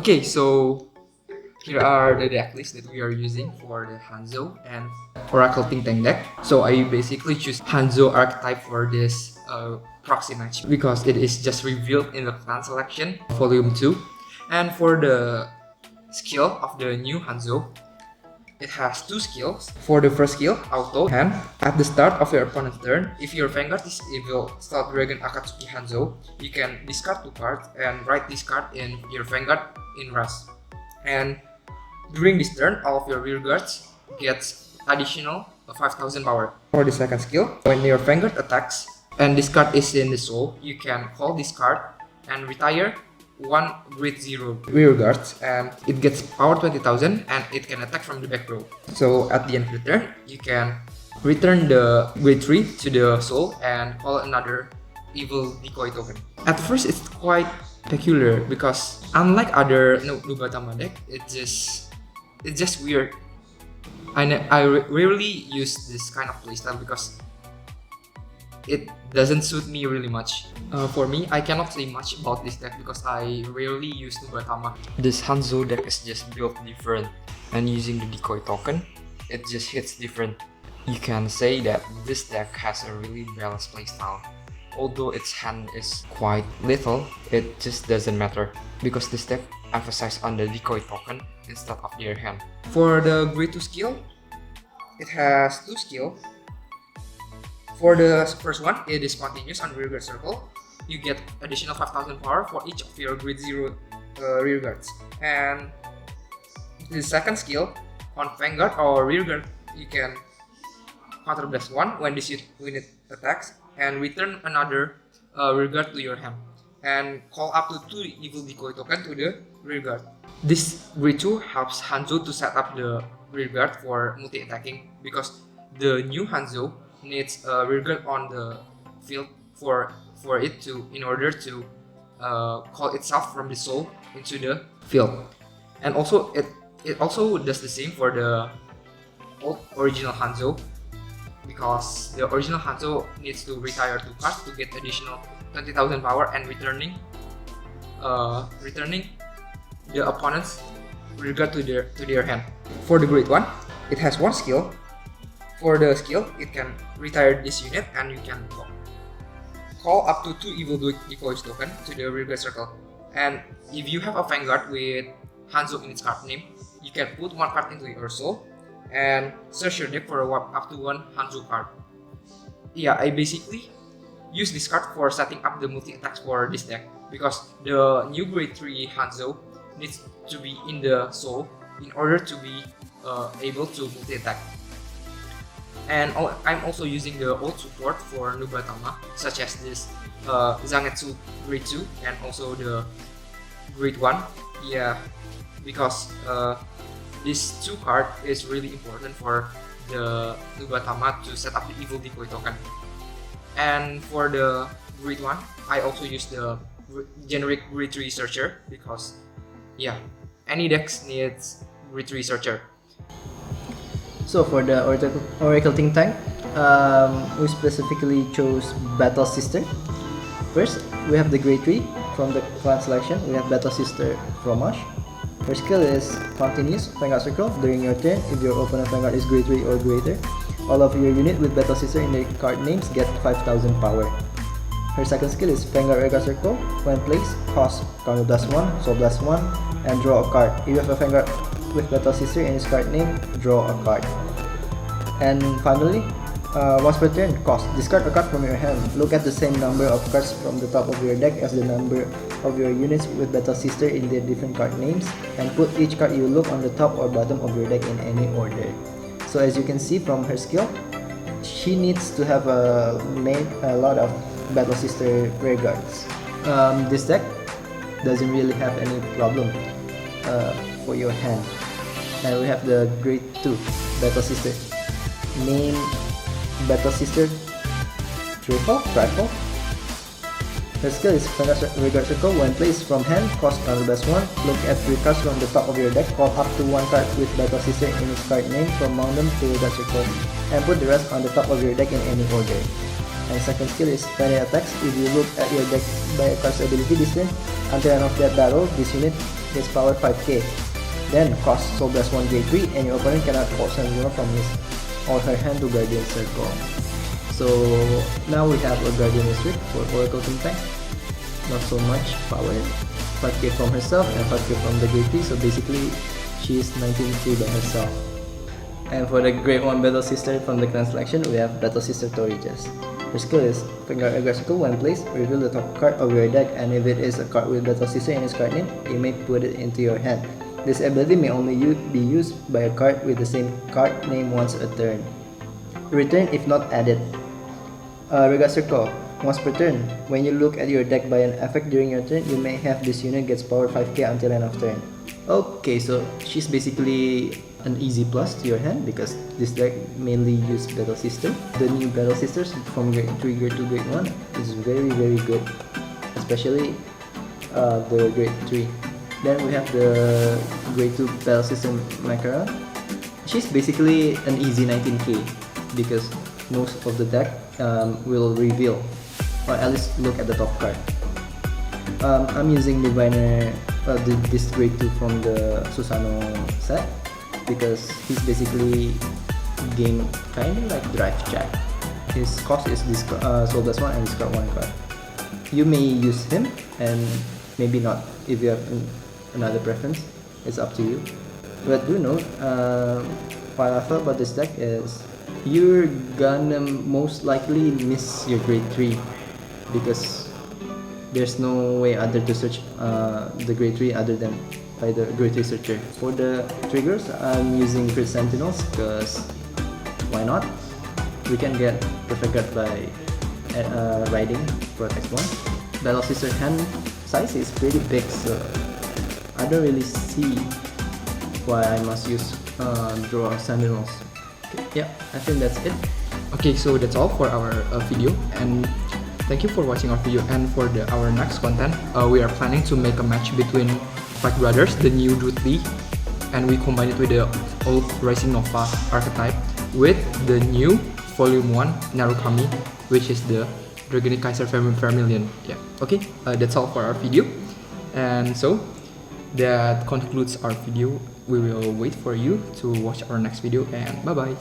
Okay, so Here are the deck lists that we are using for the Hanzo and Oracle Think Tank deck. So I basically choose Hanzo archetype for this proxy match because it is just revealed in the clan selection volume 2. And for the skill of the new Hanzo, it has two skills. For the first skill, Auto Hand. At the start of your opponent's turn, if your Vanguard is evil Stealth Dragon Akatsuki Hanzo, you can discard 2 cards and write this card in your Vanguard in Rush. And during this turn, all of your rear guards gets additional 5000 power. For the second skill, when your Vanguard attacks and this card is in the soul, you can call this card and retire 1 grade 0 rear guards, and it gets power 20,000 and it can attack from the back row. So at the end of the turn, you can return the grade 3 to the soul and call another evil decoy token. At first it's quite peculiar because unlike other Nubatama deck, it's just weird. I rarely use this kind of playstyle because it doesn't suit me really much. For me, I cannot say much about this deck because I rarely use Nubatama. This Hanzo deck is just built different, and using the decoy token, it just hits different. You can say that this deck has a really balanced playstyle. Although its hand is quite little, it just doesn't matter because this deck emphasizes on the decoy token instead of their hand. For the grade 2 skill, it has 2 skills. For the first one, it is continuous on rearguard circle. You get additional 5000 power for each of your grade 0 rearguards. And the second skill, on Vanguard or rearguard, you can counter blast 1 when this unit attacks and return another rearguard to your hand. And call up to 2 evil decoy token to the rearguard. This grade 2 helps Hanzo to set up the rearguard for multi-attacking because the new Hanzo needs a rearguard on the field for it to in order to call itself from the soul into the field. And also it also does the same for the original Hanzo because the original Hanzo needs to retire 2 cards to get additional 20,000 power and returning the opponent's rearguard to their hand. For the grade 1, it has 1 skill. For the skill, it can retire this unit and you can call up to 2 evil decoys token to the rearguard circle. And if you have a Vanguard with Hanzo in its card name, you can put 1 card into your soul and search your deck for up to 1 Hanzo card. Yeah, I basically use this card for setting up the multi-attacks for this deck because the new grade 3 Hanzo needs to be in the soul in order to be able to multi-attack. And I'm also using the old support for Nubatama, such as this Zangetsu grade 2 and also the grade 1. Yeah, because this 2 card is really important for the Nubatama to set up the evil decoy token. And for the grade 1, I also use the generic grade 3 searcher because yeah, any decks needs grade 3 searcher. So for the Oracle Think Tank, we specifically chose Battle Sister. First, we have the grade 3 from the clan selection. We have Battle Sister Fromage. Her skill is continuous Vanguard circle during your turn. If your opponent Vanguard is grade 3 or greater, all of your unit with Battle Sister in their card names get 5000 power. Her second skill is Vanguard Rearguard circle. When placed, cost counter blast 1, soul blast 1, and draw a card. If you have a Vanguard with Battle Sister in his card name, draw a card. And finally, once per turn, cost. Discard a card from your hand. Look at the same number of cards from the top of your deck as the number of your units with Battle Sister in their different card names, and put each card you look on the top or bottom of your deck in any order. So as you can see from her skill, she needs to have a lot of Battle Sister rearguards. This deck doesn't really have any problem for your hand. And we have the grade 2 Battle Sister. Name Battle Sister Trifle. Her skill is Vanguard circle. When placed from hand, cost counter blast 1. Look at 3 cards from the top of your deck. Call up to 1 card with Battle Sister in its card name from among them to Vanguard circle, and put the rest on the top of your deck in any order. And second skill is melee attacks. If you look at your deck by a card's ability this turn, until end of that battle, this unit gets power 5k. Then cost sold as 1 grade 3 and your opponent cannot force anymore from his or her hand to Guardian Circle. So now we have a Guardian District for Oracle Team Tank. Not so much power. 5k from herself and 5k from the grade 3, so basically she is 19k by herself. And for the grade 1 Battle Sister from the clan selection, we have Battle Sister Torijas. Her skill is Vanguard Aggressive. When placed, reveal the top card of your deck, and if it is a card with Battle Sister in its card name, you may put it into your hand. This ability may only be used by a card with the same card name once a turn. Return if not added. Regard Circle. Once per turn, when you look at your deck by an effect during your turn, you may have this unit gets power 5k until end of turn. Okay, so she's basically an easy plus to your hand because this deck mainly uses Battle Sister. The new Battle Sisters from grade 3, grade 2, grade 1 is very good, especially the grade 3. Then we have the grade 2 Battle System Makara. She's basically an easy 19k because most of the deck will reveal or at least look at the top card. I'm using Diviner, this grade 2 from the Susano set because he's basically game kind of like Drive Check. His cost is sold as 1 and discard 1 card. You may use him and maybe not if you have another preference. It's up to you. But do note, what I thought about this deck is you're gonna most likely miss your grade 3 because there's no way other to search the grade 3 other than by the grade 3 searcher. For the triggers, I'm using Crit Sentinels because why not? We can get Perfect Guard by riding Protect 1. Battle Sister hand size is pretty big, so I don't really see why I must use draw Sentinels. Okay, yeah, I think that's it. Okay, so that's all for our video, and thank you for watching our video. And for our next content, we are planning to make a match between Fight Brothers, the new Druid League, and we combine it with the old Rising Nova archetype with the new Volume 1 Narukami, which is the Dragonic Kaiser Vermilion. Yeah, okay, that's all for our video. And so that concludes our video. We will wait for you to watch our next video, and bye bye.